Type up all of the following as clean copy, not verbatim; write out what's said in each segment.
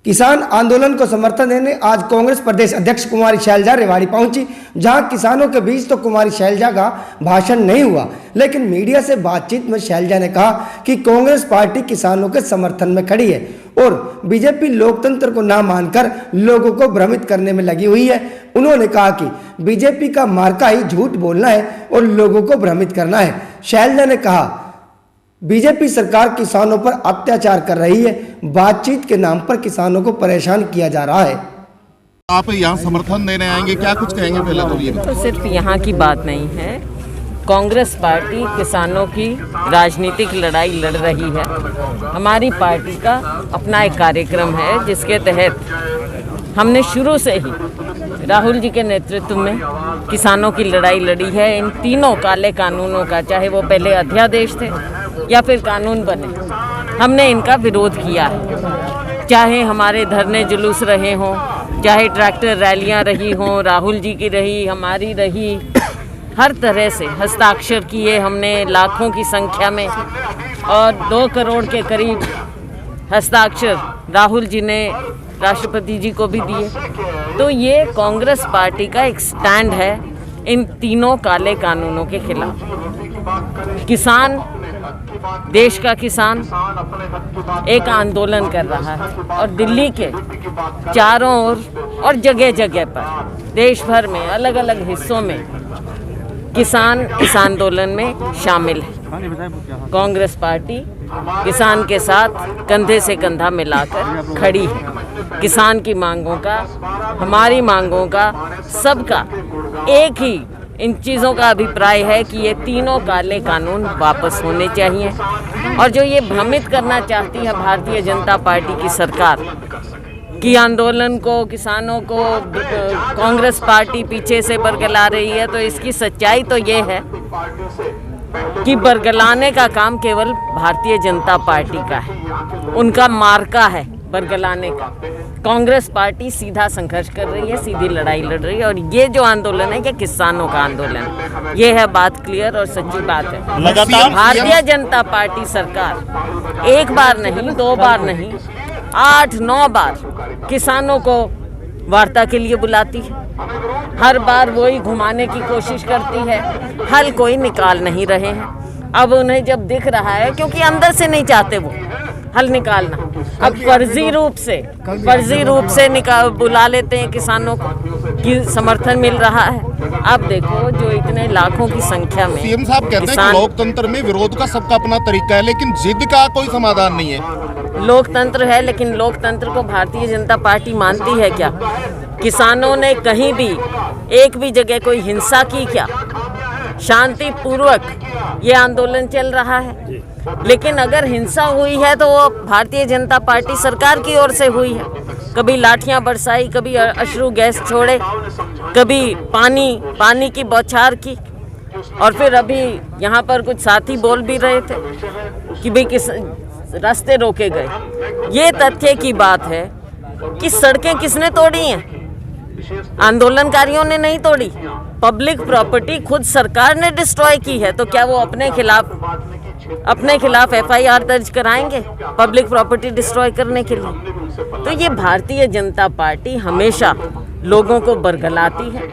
किसान आंदोलन को समर्थन देने आज कांग्रेस प्रदेश अध्यक्ष कुमारी शैलजा रेवाड़ी पहुंची, जहां किसानों के बीच तो कुमारी शैलजा का भाषण नहीं हुआ, लेकिन मीडिया से बातचीत में शैलजा ने कहा कि कांग्रेस पार्टी किसानों के समर्थन में खड़ी है और बीजेपी लोकतंत्र को ना मानकर लोगों को भ्रमित करने में लगी हुई है। उन्होंने कहा कि बीजेपी का मार्का ही झूठ बोलना है और लोगों को भ्रमित करना है। शैलजा ने कहा बीजेपी सरकार किसानों पर अत्याचार कर रही है, बातचीत के नाम पर किसानों को परेशान किया जा रहा है। आप यहाँ समर्थन देने आएंगे, क्या कुछ कहेंगे पहले तो ये? तो सिर्फ यहाँ की बात नहीं है, कांग्रेस पार्टी किसानों की राजनीतिक लड़ाई लड़ रही है। हमारी पार्टी का अपना एक कार्यक्रम है जिसके तहत हमने शुरू से ही राहुल जी के नेतृत्व में किसानों की लड़ाई लड़ी है। इन तीनों काले कानूनों का, चाहे वो पहले अध्यादेश थे या फिर कानून बने, हमने इनका विरोध किया है। चाहे हमारे धरने जुलूस रहे हों, चाहे ट्रैक्टर रैलियां रही हों, राहुल जी की रही, हमारी रही, हर तरह से हस्ताक्षर किए हमने लाखों की संख्या में, और 2 करोड़ के करीब हस्ताक्षर राहुल जी ने राष्ट्रपति जी को भी दिए। तो ये कांग्रेस पार्टी का एक स्टैंड है इन तीनों काले कानूनों के खिलाफ। किसान, देश का किसान एक आंदोलन कर रहा है और दिल्ली के चारों ओर और जगह जगह पर देश भर में अलग अलग हिस्सों में किसान इस आंदोलन में शामिल है। कांग्रेस पार्टी किसान के साथ कंधे से कंधा मिलाकर खड़ी है। किसान की मांगों का, हमारी मांगों का, सबका एक ही इन चीज़ों का अभिप्राय है कि ये तीनों काले कानून वापस होने चाहिए। और जो ये भ्रमित करना चाहती है भारतीय जनता पार्टी की सरकार कि आंदोलन को, किसानों को कांग्रेस पार्टी पीछे से बरगला रही है, तो इसकी सच्चाई तो ये है कि बरगलाने का काम केवल भारतीय जनता पार्टी का है, उनका मार्का है बरगलाने का। कांग्रेस पार्टी सीधा संघर्ष कर रही है, सीधी लड़ाई लड़ रही है, और ये जो आंदोलन है ये किसानों का आंदोलन है। ये है बात क्लियर और सच्ची बात है। लगातार भारतीय जनता पार्टी सरकार एक बार नहीं, 2 बार नहीं, 8-9 बार किसानों को वार्ता के लिए बुलाती है। हर बार वही घुमाने की कोशिश करती है, हल कोई निकाल नहीं रहे हैं। अब उन्हें जब दिख रहा है, क्योंकि अंदर से नहीं चाहते वो हल निकालना, अब फर्जी रूप से बुला लेते हैं किसानों को कि समर्थन मिल रहा है। अब देखो जो इतने लाखों की संख्या में सीएम साहब कहते हैं कि लोकतंत्र में विरोध का सबका अपना तरीका है, लेकिन जिद का कोई समाधान नहीं है। लोकतंत्र है, लेकिन लोकतंत्र को भारतीय जनता पार्टी मानती है क्या? किसानों ने कहीं भी एक भी जगह कोई हिंसा की क्या? शांतिपूर्वक ये आंदोलन चल रहा है। लेकिन अगर हिंसा हुई है तो वो भारतीय जनता पार्टी सरकार की ओर से हुई है। कभी लाठियां बरसाई, कभी अश्रु गैस छोड़े, कभी पानी की बौछार की, और फिर अभी यहाँ पर कुछ साथी बोल भी रहे थे कि भाई किस रास्ते रोके गए। ये तथ्य की बात है कि सड़कें किसने तोड़ी हैं? आंदोलनकारियों ने नहीं तोड़ी। पब्लिक प्रॉपर्टी खुद सरकार ने डिस्ट्रॉय की है, तो क्या वो अपने खिलाफ FIR दर्ज कराएंगे पब्लिक प्रॉपर्टी डिस्ट्रॉय करने के लिए? तो ये भारतीय जनता पार्टी हमेशा लोगों को बरगलाती है,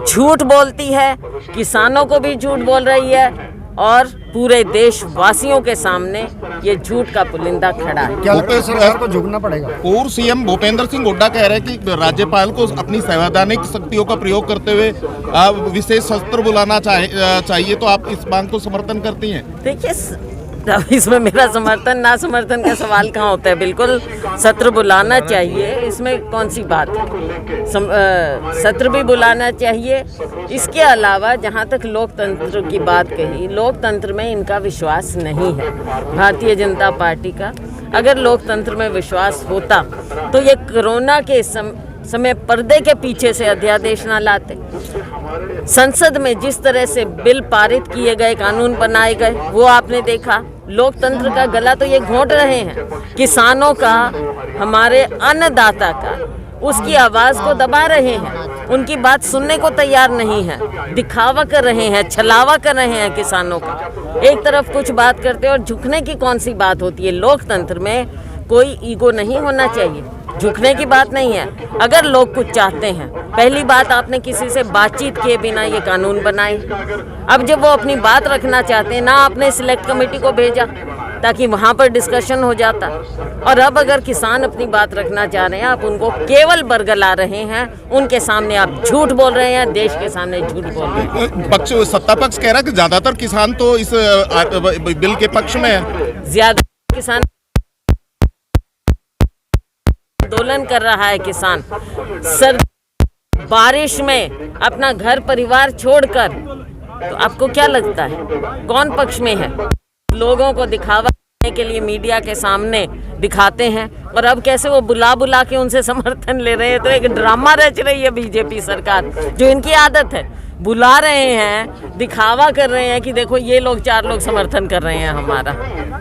झूठ बोलती है, किसानों को भी झूठ बोल रही है, और पूरे देशवासियों के सामने ये झूठ का पुलिंदा खड़ा है। क्या सरकार को झुकना पड़ेगा? पूर्व सीएम भूपेंद्र सिंह हुड्डा कह रहे हैं कि राज्यपाल को अपनी संवैधानिक शक्तियों का प्रयोग करते हुए विशेष सत्र बुलाना चाहिए, तो आप इस मांग को समर्थन करती हैं? देखिए, इसमें मेरा समर्थन ना समर्थन का सवाल कहाँ होता है। बिल्कुल सत्र बुलाना चाहिए, इसमें कौन सी बात है। सत्र भी बुलाना चाहिए। इसके अलावा जहाँ तक लोकतंत्र की बात कही, लोकतंत्र में इनका विश्वास नहीं है भारतीय जनता पार्टी का। अगर लोकतंत्र में विश्वास होता तो ये कोरोना के समय पर्दे के पीछे से अध्यादेश ना लाते। संसद में जिस तरह से बिल पारित किए गए, कानून बनाए गए, वो आपने देखा। लोकतंत्र का गला तो ये घोंट रहे हैं, किसानों का, हमारे अन्नदाता का, उसकी आवाज़ को दबा रहे हैं, उनकी बात सुनने को तैयार नहीं है, दिखावा कर रहे हैं, छलावा कर रहे हैं किसानों का। एक तरफ कुछ बात करते और झुकने की कौन सी बात होती है? लोकतंत्र में कोई ईगो नहीं होना चाहिए। झुकने की बात नहीं है। अगर लोग कुछ चाहते हैं, पहली बात आपने किसी से बातचीत किए बिना ये कानून बनाए। अब जब वो अपनी बात रखना चाहते हैं, ना आपने सिलेक्ट कमेटी को भेजा ताकि वहाँ पर डिस्कशन हो जाता। और अब अगर किसान अपनी बात रखना चाह रहे हैं, आप उनको केवल बरगला रहे हैं, उनके सामने आप झूठ बोल रहे हैं, देश के सामने झूठ बोल रहे हैं। सत्ता पक्ष कह रहा है कि ज्यादातर किसान तो इस बिल के पक्ष में है। ज्यादा किसान आंदोलन कर रहा है। किसान बारिश में अपना घर परिवार छोड़कर, तो आपको क्या लगता है कौन पक्ष में है? लोगों को दिखावा करने के लिए मीडिया के सामने दिखाते हैं, और अब कैसे वो बुला बुला के उनसे समर्थन ले रहे हैं। तो एक ड्रामा रच रही है बीजेपी सरकार, जो इनकी आदत है। बुला रहे हैं, दिखावा कर रहे हैं कि देखो ये लोग 4 लोग समर्थन कर रहे हैं हमारा।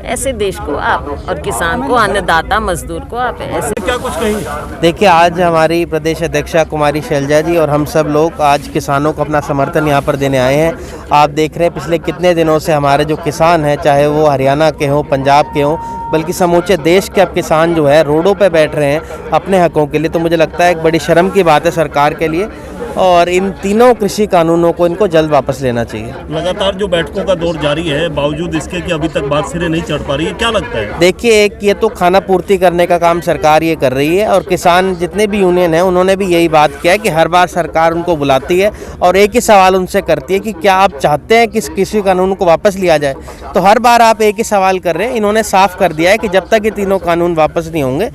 ऐसे देश को आप, और किसान को, अन्नदाता मजदूर को आप ऐसे क्या कुछ कहेंगे? देखिए, आज हमारी प्रदेश अध्यक्षा कुमारी शैलजा जी और हम सब लोग आज किसानों को अपना समर्थन यहाँ पर देने आए हैं। आप देख रहे हैं पिछले कितने दिनों से हमारे जो किसान हैं, चाहे वो हरियाणा के हों, पंजाब के हों, बल्कि समूचे देश के अब किसान जो है रोडों पे बैठ रहे हैं अपने हकों के लिए। तो मुझे लगता है एक बड़ी शर्म की बात है सरकार के लिए, और इन तीनों कृषि कानूनों को इनको जल्द वापस लेना चाहिए। लगातार जो बैठकों का दौर जारी है, बावजूद इसके कि अभी तक बात सिरे नहीं चढ़ पा रही है, क्या लगता है? देखिए, एक ये तो खाना पूर्ति करने का काम सरकार ये कर रही है, और किसान जितने भी यूनियन हैं उन्होंने भी यही बात किया है कि हर बार सरकार उनको बुलाती है और एक ही सवाल उनसे करती है कि क्या आप चाहते हैं कि कृषि कानून को वापस लिया जाए। तो हर बार आप एक ही सवाल कर रहे हैं। इन्होंने साफ कर दिया है कि जब तक ये तीनों कानून वापस नहीं होंगे,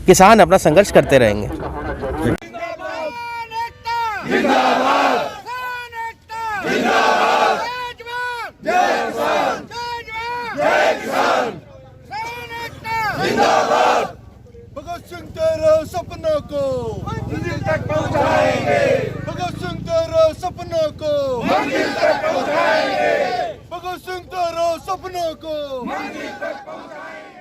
किसान अपना संघर्ष करते रहेंगे। भगत सिंह तेरे सपनों को मंजिल तक पहुंचाएंगे। भगत सिंह तेरे सपनों को मंजिल तक पहुंचाएंगे। भगत सिंह तेरे सपनों को मंजिल तक पहुंचाएंगे।